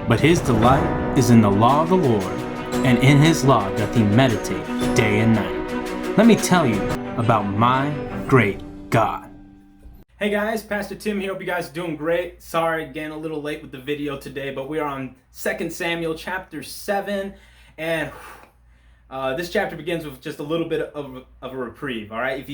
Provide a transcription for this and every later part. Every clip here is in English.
But his delight is in the law of the Lord, and in his law doth he meditate day and night. Let me tell you about my great God. Hey guys, Pastor Tim here. Hope you guys are doing great. Sorry again, a little late with the video today, but we are on 2 Samuel chapter 7, and this chapter begins with just a little bit of a reprieve. All right, if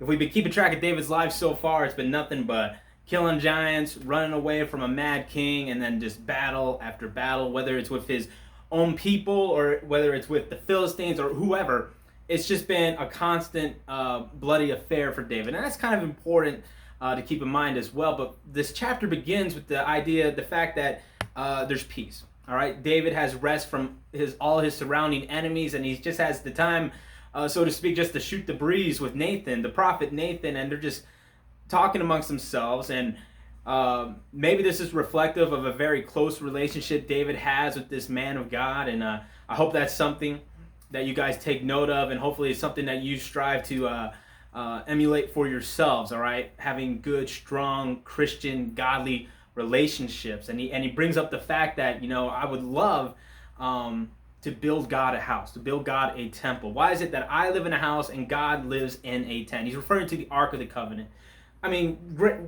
we've been keeping track of David's life so far, it's been nothing but killing giants, running away from a mad king, and then just battle after battle, whether it's with his own people or whether it's with the Philistines or whoever. It's just been a constant bloody affair for David, and that's kind of important to keep in mind as well. But this chapter begins with the fact that there's peace. All right, David has rest from all his surrounding enemies, and he just has the time, so to speak, just to shoot the breeze with Nathan, the prophet Nathan, and they're just talking amongst themselves. And maybe this is reflective of a very close relationship David has with this man of God, and I hope that's something that you guys take note of, and hopefully it's something that you strive to emulate for yourselves. All right, having good, strong, Christian, godly relationships. And he brings up the fact that, I would love to build God a house, to build God a temple. Why is it that I live in a house and God lives in a tent? He's referring to the Ark of the Covenant. I mean,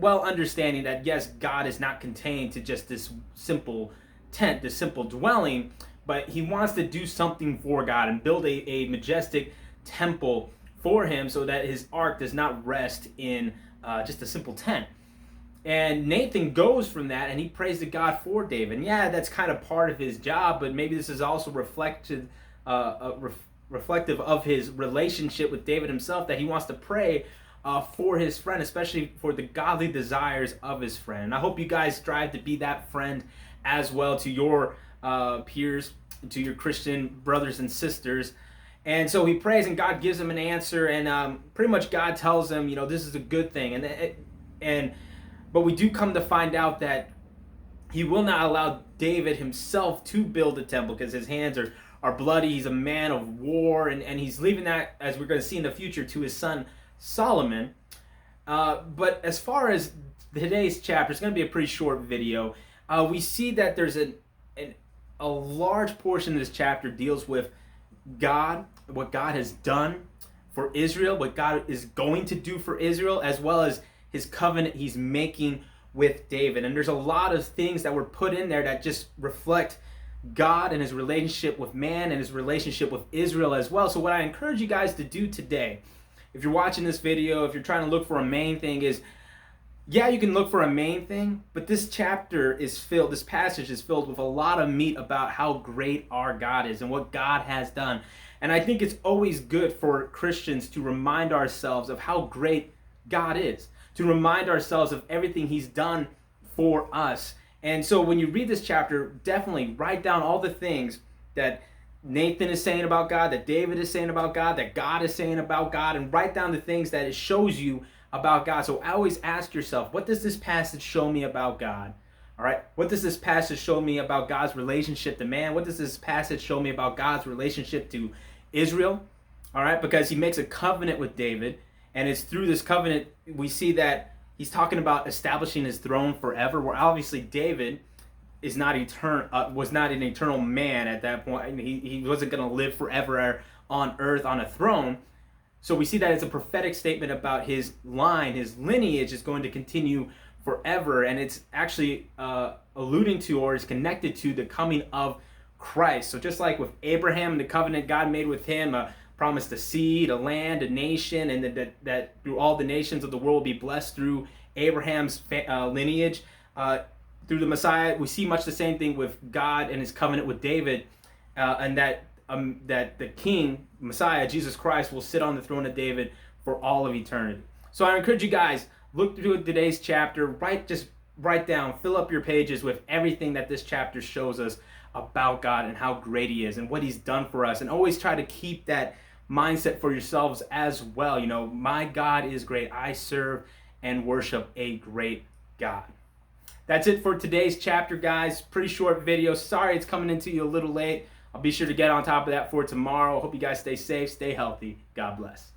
well understanding that, yes, God is not contained to just this simple tent, this simple dwelling, but he wants to do something for God and build a majestic temple for him so that his ark does not rest in just a simple tent. And Nathan goes from that and he prays to God for David. And yeah, that's kind of part of his job, but maybe this is also reflective of his relationship with David himself, that he wants to pray for his friend, especially for the godly desires of his friend. And I hope you guys strive to be that friend as well to your peers, to your Christian brothers and sisters. And so he prays, and God gives him an answer, and pretty much God tells him, this is a good thing. But we do come to find out that he will not allow David himself to build the temple because his hands are bloody. He's a man of war, and he's leaving that, as we're going to see in the future, to his son Solomon. But as far as today's chapter, it's going to be a pretty short video. We see that there's a large portion of this chapter deals with God, what God has done for Israel, what God is going to do for Israel, as well as his covenant he's making with David. And there's a lot of things that were put in there that just reflect God and his relationship with man and his relationship with Israel as well. So what I encourage you guys to do today, if you're watching this video, if you're trying to look for a main thing, is, yeah, you can look for a main thing, but this passage is filled with a lot of meat about how great our God is and what God has done. And I think it's always good for Christians to remind ourselves of how great God is, to remind ourselves of everything he's done for us. And so when you read this chapter, definitely write down all the things that Nathan is saying about God, that David is saying about God, that God is saying about God, and write down the things that it shows you about God. So always ask yourself, what does this passage show me about God? All right, what does this passage show me about God's relationship to man? What does this passage show me about God's relationship to Israel? All right, because he makes a covenant with David, and it's through this covenant we see that he's talking about establishing his throne forever, where obviously David is not was not an eternal man at that point. I mean, he wasn't going to live forever on earth on a throne. So we see that it's a prophetic statement about his line, his lineage is going to continue forever, and it's actually alluding to, or is connected to, the coming of Christ. So just like with Abraham, the covenant God made with him, promised a seed, a land, a nation, and that through all the nations of the world will be blessed through Abraham's lineage. Through the Messiah, we see much the same thing with God and his covenant with David, and that the King, Messiah, Jesus Christ, will sit on the throne of David for all of eternity. So I encourage you guys, look through today's chapter, write down, fill up your pages with everything that this chapter shows us about God and how great he is and what he's done for us. And always try to keep that mindset for yourselves as well. My God is great. I serve and worship a great God. That's it for today's chapter, guys. Pretty short video. Sorry it's coming into you a little late. I'll be sure to get on top of that for tomorrow. Hope you guys stay safe, stay healthy. God bless.